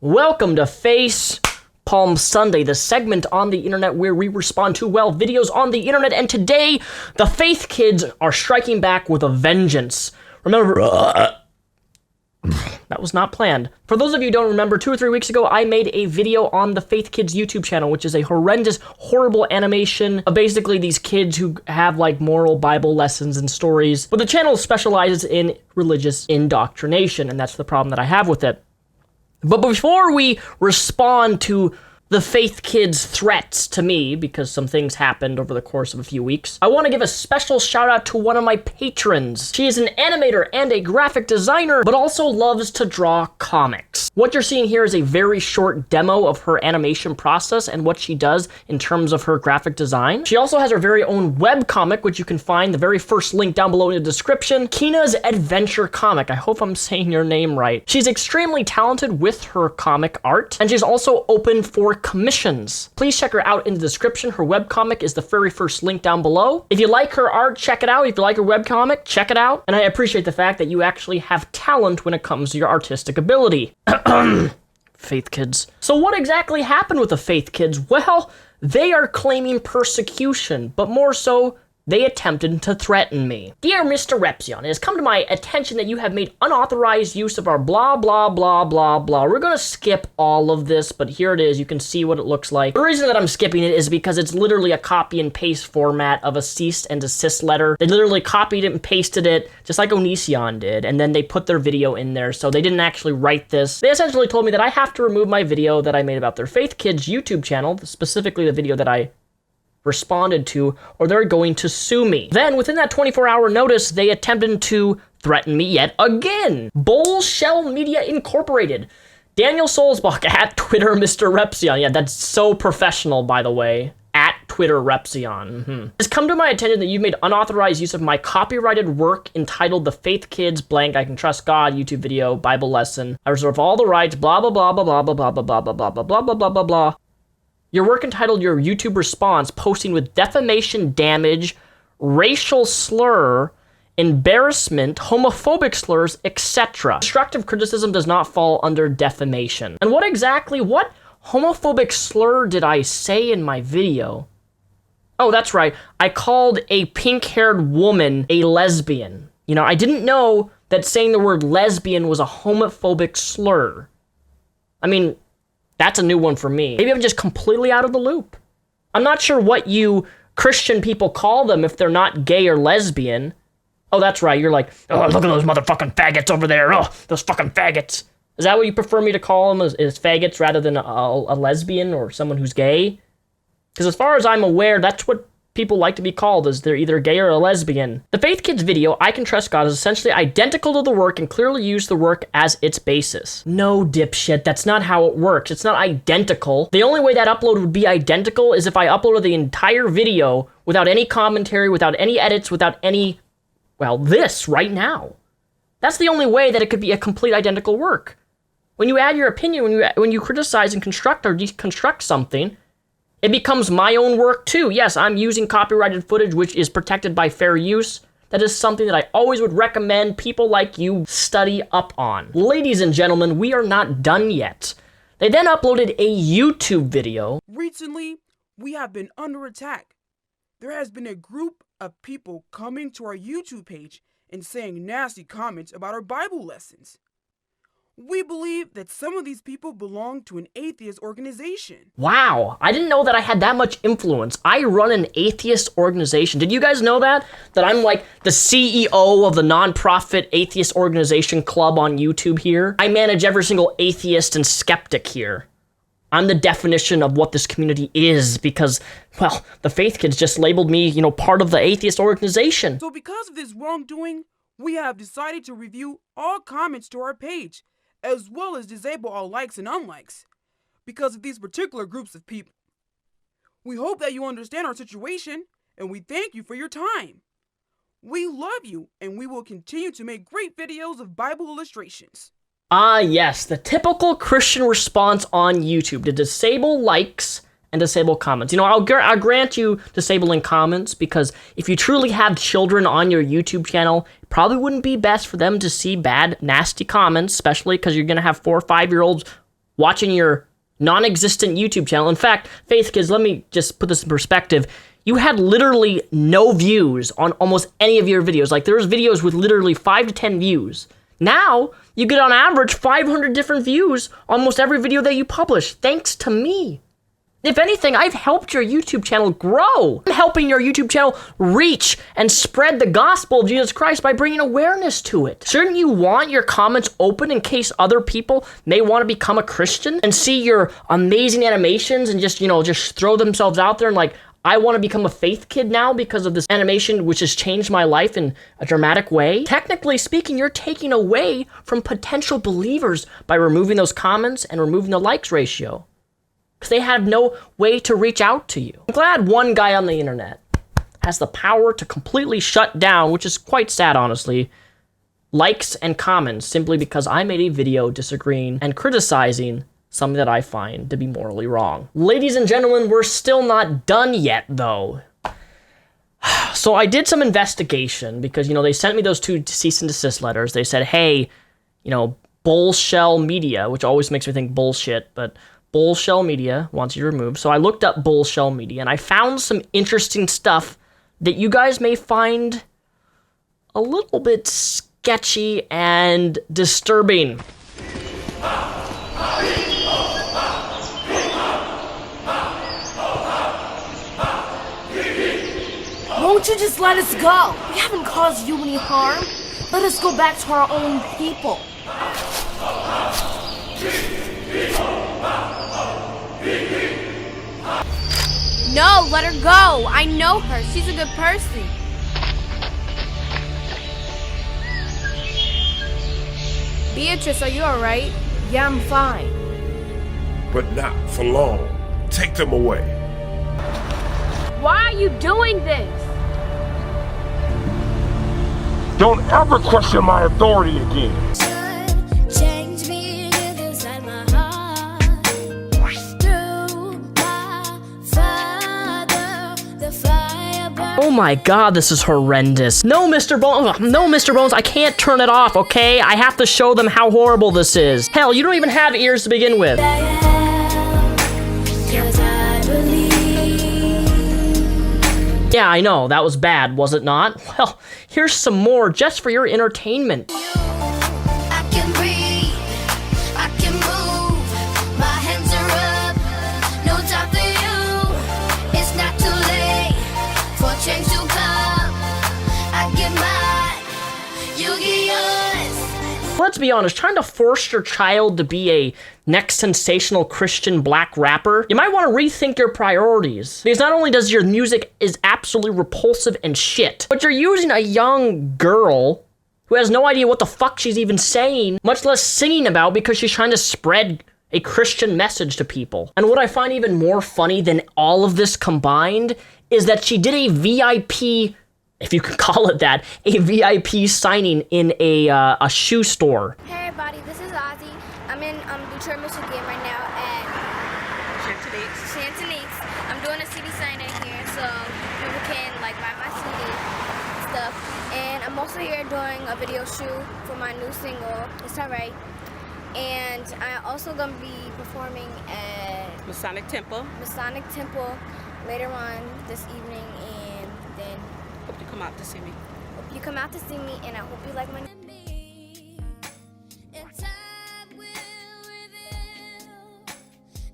Welcome to Face Palm Sunday, the segment on the internet where we respond to, well, videos on the internet, and today, the Faith Kids are striking back with a vengeance. Remember, that was not planned. For those of you who don't remember, 2 or 3 weeks ago, I made a video on the Faith Kids YouTube channel, which is a horrendous, horrible animation of basically these kids who have, like, moral Bible lessons and stories. But the channel specializes in religious indoctrination, and that's the problem that I have with it. But before we respond to the Faith Kids' threats to me, because some things happened over the course of a few weeks, I want to give a special shout out to one of my patrons. She is an animator and a graphic designer, but also loves to draw comics. What you're seeing here is a very short demo of her animation process and what she does in terms of her graphic design. She also has her very own webcomic, which you can find the very first link down below in the description, Kina's Adventure Comic. I hope I'm saying your name right. She's extremely talented with her comic art, and she's also open for commissions. Please check her out in the description. Her webcomic is the very first link down below. If you like her art, check it out. If you like her webcomic, check it out. And I appreciate the fact that you actually have talent when it comes to your artistic ability. Faith Kids. So what exactly happened with the Faith Kids? Well, they are claiming persecution, but more so, they attempted to threaten me. Dear Mr. Repzion, it has come to my attention that you have made unauthorized use of our blah, blah, blah, blah, blah. We're gonna skip all of this, but here it is. You can see what it looks like. The reason that I'm skipping it is because it's literally a copy and paste format of a cease and desist letter. They literally copied it and pasted it, just like Onision did, and then they put their video in there, so they didn't actually write this. They essentially told me that I have to remove my video that I made about their Faith Kids YouTube channel, specifically the video that I responded to, or they're going to sue me. Then, within that 24-hour notice, they attempted to threaten me yet again. Bullshell Media Incorporated. Daniel Solzbach at Twitter Mr. Repzion. Yeah, that's so professional, by the way. At Twitter Repzion. It's come to my attention that you've made unauthorized use of my copyrighted work entitled The Faith Kids blank I Can Trust God YouTube video Bible lesson. I reserve all the rights, blah blah blah blah blah blah blah blah blah blah blah blah blah blah blah blah blah. Your work entitled Your YouTube Response, posting with defamation, damage, racial slur, embarrassment, homophobic slurs, etc. Constructive criticism does not fall under defamation. And what homophobic slur did I say in my video? Oh, that's right. I called a pink-haired woman a lesbian. You know, I didn't know that saying the word lesbian was a homophobic slur. I mean, that's a new one for me. Maybe I'm just completely out of the loop. I'm not sure what you Christian people call them if they're not gay or lesbian. Oh, that's right. You're like, oh, look at those motherfucking faggots over there. Oh, those fucking faggots. Is that what you prefer me to call them, is faggots rather than a lesbian or someone who's gay? Because as far as I'm aware, that's what people like to be called, is they're either gay or a lesbian. The Faith Kids video, I Can Trust God, is essentially identical to the work and clearly used the work as its basis. No, dipshit, that's not how it works. It's not identical. The only way that upload would be identical is if I uploaded the entire video without any commentary, without any edits, without any, well, this right now. That's the only way that it could be a complete identical work. When you add your opinion, when you criticize and construct or deconstruct something, it becomes my own work too. Yes, I'm using copyrighted footage which is protected by fair use. That is something that I always would recommend people like you study up on. Ladies and gentlemen, we are not done yet. They then uploaded a YouTube video. Recently, we have been under attack. There has been a group of people coming to our YouTube page and saying nasty comments about our Bible lessons. We believe that some of these people belong to an atheist organization. Wow, I didn't know that I had that much influence. I run an atheist organization. Did you guys know that? That I'm like the CEO of the nonprofit atheist organization club on YouTube here? I manage every single atheist and skeptic here. I'm the definition of what this community is because, well, the Faith Kids just labeled me, you know, part of the atheist organization. So because of this wrongdoing, we have decided to review all comments to our page, as well as disable all likes and unlikes, because of these particular groups of people. We hope that you understand our situation, and we thank you for your time. We love you, and we will continue to make great videos of Bible illustrations. Ah, yes, the typical Christian response on YouTube to disable likes and disable comments. You know, I'll grant you disabling comments, because if you truly have children on your YouTube channel, it probably wouldn't be best for them to see bad, nasty comments, especially because you're going to have 4 or 5-year-olds watching your non-existent YouTube channel. In fact, Faith Kids, let me just put this in perspective. You had literally no views on almost any of your videos. Like, there's videos with literally 5 to 10 views. Now, you get on average 500 different views almost every video that you publish, thanks to me. If anything, I've helped your YouTube channel grow. I'm helping your YouTube channel reach and spread the gospel of Jesus Christ by bringing awareness to it. Shouldn't you want your comments open in case other people may want to become a Christian and see your amazing animations and just, just throw themselves out there and like, I want to become a faith kid now because of this animation which has changed my life in a dramatic way? Technically speaking, you're taking away from potential believers by removing those comments and removing the likes ratio, because they have no way to reach out to you. I'm glad one guy on the internet has the power to completely shut down, which is quite sad, honestly, likes and comments simply because I made a video disagreeing and criticizing something that I find to be morally wrong. Ladies and gentlemen, we're still not done yet, though. So I did some investigation because, they sent me those 2 cease and desist letters. They said, hey, Bullshell Media, which always makes me think bullshit, but Bullshell Media wants you removed. So I looked up Bullshell Media, and I found some interesting stuff that you guys may find a little bit sketchy and disturbing. Won't you just let us go? We haven't caused you any harm. Let us go back to our own people. No, let her go. I know her. She's a good person. Beatrice, are you alright? Yeah, I'm fine. But not for long. Take them away. Why are you doing this? Don't ever question my authority again. Change me inside my heart. Through my Father, the fire burns. Oh my god, this is horrendous. No, Mr. Bones. No, Mr. Bones, I can't turn it off, okay? I have to show them how horrible this is. Hell, you don't even have ears to begin with. Yeah, I know, that was bad, was it not? Well, here's some more just for your entertainment. I can breathe, I can move, my hands are up, no time for you. It's not too late for change to come. I get mine, you get yours. Let's be honest, trying to force your child to be a next sensational Christian black rapper, you might want to rethink your priorities. Because not only does your music is absolutely repulsive and shit, but you're using a young girl who has no idea what the fuck she's even saying, much less singing about, because she's trying to spread a Christian message to people. And what I find even more funny than all of this combined is that she did a VIP, if you can call it that, a VIP signing in a shoe store. Hey everybody, this is Ozzy. I'm in Detroit, Michigan right now at Chantoniques. I'm doing a CD signing here so people can buy my CD and stuff. And I'm also here doing a video shoot for my new single, It's Alright. And I'm also gonna be performing at Masonic Temple. later on this evening, and then Hope you come out to see me. hope you come out to see me, and I hope you like my And time will reveal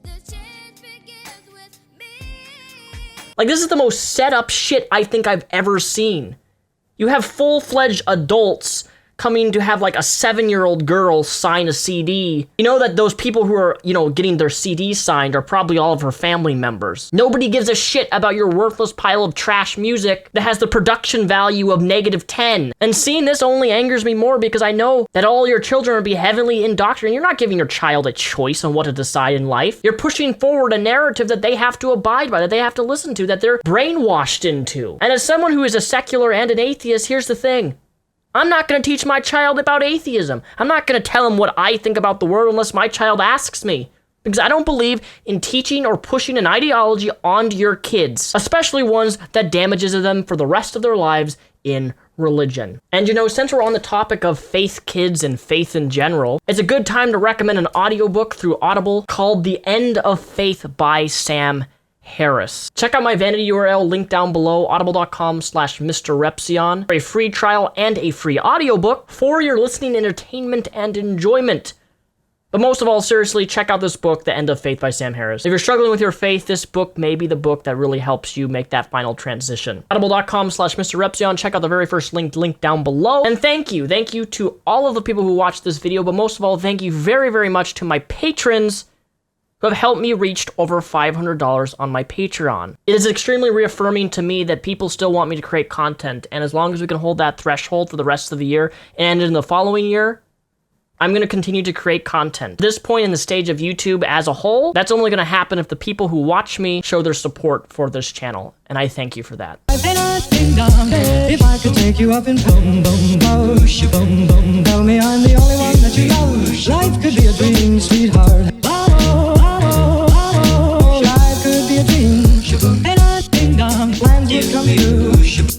the change begins with me. Like, this is the most set up shit I think I've ever seen. You have full-fledged adults coming to have like a 7-year-old girl sign a CD. You know that those people who are, getting their CDs signed are probably all of her family members. Nobody gives a shit about your worthless pile of trash music that has the production value of -10. And seeing this only angers me more because I know that all your children will be heavily indoctrinated. You're not giving your child a choice on what to decide in life. You're pushing forward a narrative that they have to abide by, that they have to listen to, that they're brainwashed into. And as someone who is a secular and an atheist, here's the thing. I'm not going to teach my child about atheism. I'm not going to tell him what I think about the world unless my child asks me. Because I don't believe in teaching or pushing an ideology onto your kids, especially ones that damages them for the rest of their lives in religion. And you know, since we're on the topic of faith kids and faith in general, it's a good time to recommend an audiobook through Audible called The End of Faith by Sam Harris. Check out my vanity URL linked down below, audible.com/Mr. Repzion, for a free trial and a free audiobook for your listening entertainment and enjoyment. But most of all, seriously, check out this book, The End of Faith by Sam Harris. If you're struggling with your faith, this book may be the book that really helps you make that final transition. Audible.com/Mr. Repzion. Check out the very first link down below. And thank you to all of the people who watched this video, but most of all, thank you very, very much to my patrons who have helped me reach over $500 on my Patreon. It is extremely reaffirming to me that people still want me to create content, and as long as we can hold that threshold for the rest of the year and in the following year, I'm going to continue to create content. At this point in the stage of YouTube as a whole, that's only going to happen if the people who watch me show their support for this channel, and I thank you for that. If I could take you up in boom, boom, bosh, boom, boom, tell me I'm the only one that you know. Life could be a dream, sweetheart. Life could be a dream. Plans would come true.